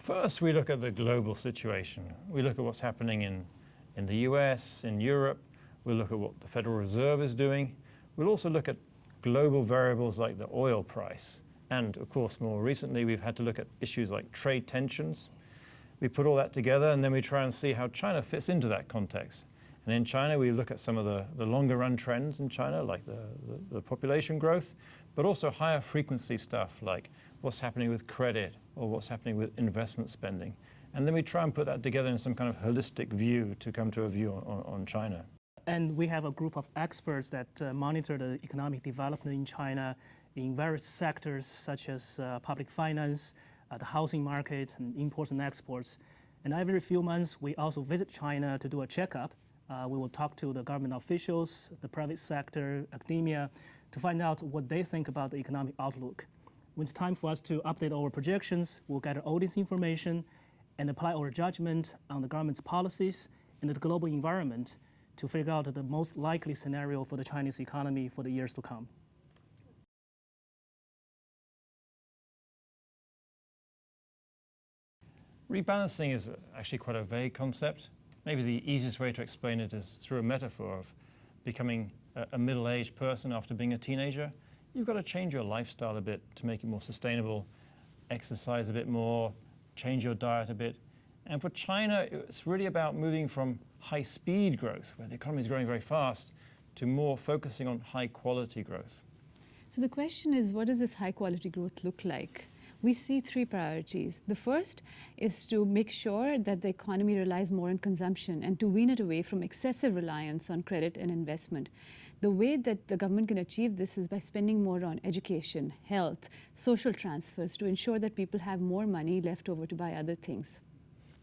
First, we look at the global situation. We look at what's happening in the US, in Europe. We'll look at what the Federal Reserve is doing. We'll also look at global variables like the oil price. And of course, more recently, we've had to look at issues like trade tensions. We put all that together and then we try and see how China fits into that context. And in China, we look at some of the longer run trends in China, like the population growth, but also higher frequency stuff like what's happening with credit or what's happening with investment spending. And then we try and put that together in some kind of holistic view to come to a view on China. And we have a group of experts that monitor the economic development in China in various sectors such as public finance, the housing market, and imports and exports. And every few months, we also visit China to do a checkup. We will talk to the government officials, the private sector, academia, to find out what they think about the economic outlook. When it's time for us to update our projections, we'll gather all this information and apply our judgment on the government's policies and the global environment to figure out the most likely scenario for the Chinese economy for the years to come. Rebalancing is actually quite a vague concept. Maybe the easiest way to explain it is through a metaphor of becoming a middle-aged person after being a teenager. You've got to change your lifestyle a bit to make it more sustainable, exercise a bit more, change your diet a bit. And for China, it's really about moving from high-speed growth, where the economy is growing very fast, to more focusing on high-quality growth. So the question is, what does this high-quality growth look like? We see three priorities. The first is to make sure that the economy relies more on consumption and to wean it away from excessive reliance on credit and investment. The way that the government can achieve this is by spending more on education, health, social transfers to ensure that people have more money left over to buy other things.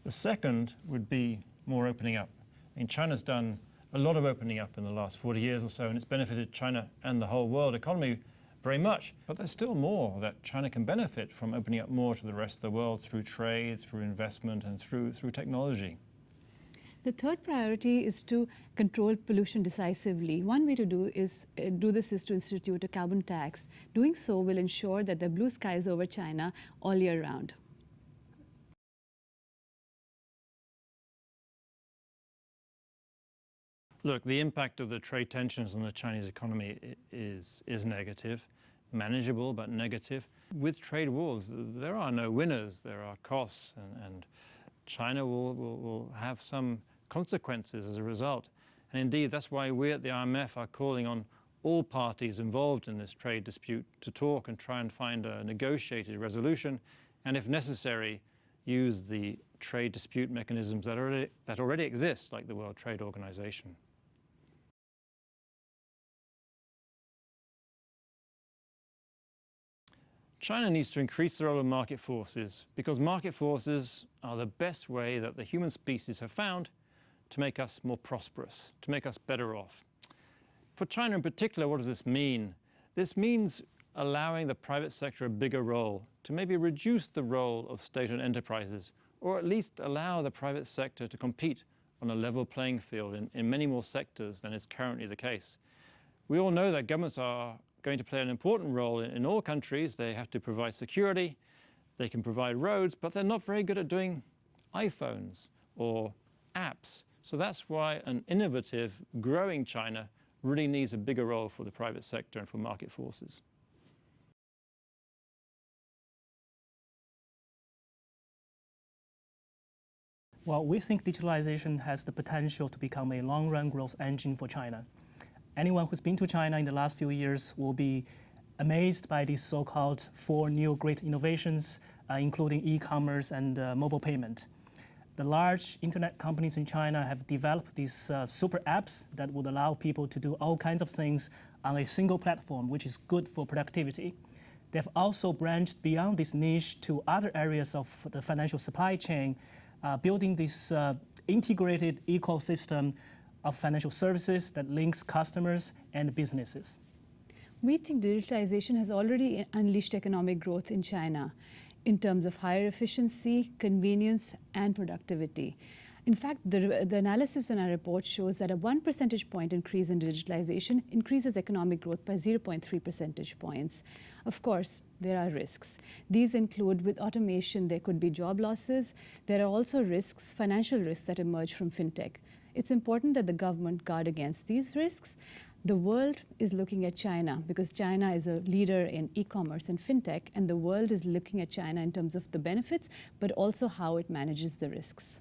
The second would be more opening up. I mean, China's done a lot of opening up in the last 40 years or so, and it's benefited China and the whole world economy very much. But there's still more that China can benefit from opening up more to the rest of the world through trade, through investment, and through technology. The third priority is to control pollution decisively. One way to do this is to institute a carbon tax. Doing so will ensure that there are blue skies over China all year round. Look, the impact of the trade tensions on the Chinese economy is negative, manageable but negative. With trade wars, there are no winners, there are costs, and China will have some consequences as a result. And indeed, that's why we at the IMF are calling on all parties involved in this trade dispute to talk and try and find a negotiated resolution, and if necessary, use the trade dispute mechanisms that already exist, like the World Trade Organization. China needs to increase the role of market forces because market forces are the best way that the human species have found to make us more prosperous, to make us better off. For China in particular, what does this mean? This means allowing the private sector a bigger role, to maybe reduce the role of state-owned enterprises, or at least allow the private sector to compete on a level playing field in many more sectors than is currently the case. We all know that governments are going to play an important role in all countries. They have to provide security, they can provide roads, but they're not very good at doing iPhones or apps. So that's why an innovative, growing China really needs a bigger role for the private sector and for market forces. Well, we think digitalization has the potential to become a long-run growth engine for China. Anyone who's been to China in the last few years will be amazed by these so-called 4 new great innovations, including e-commerce and mobile payment. The large internet companies in China have developed these super apps that would allow people to do all kinds of things on a single platform, which is good for productivity. They've also branched beyond this niche to other areas of the financial supply chain, building this integrated ecosystem of financial services that links customers and businesses. We think digitalization has already unleashed economic growth in China in terms of higher efficiency, convenience, and productivity. In fact, the analysis in our report shows that a 1 percentage point increase in digitalization increases economic growth by 0.3 percentage points. Of course, there are risks. These include, with automation, there could be job losses. There are also risks, financial risks that emerge from fintech. It's important that the government guard against these risks. The world is looking at China because China is a leader in e-commerce and fintech, and the world is looking at China in terms of the benefits, but also how it manages the risks.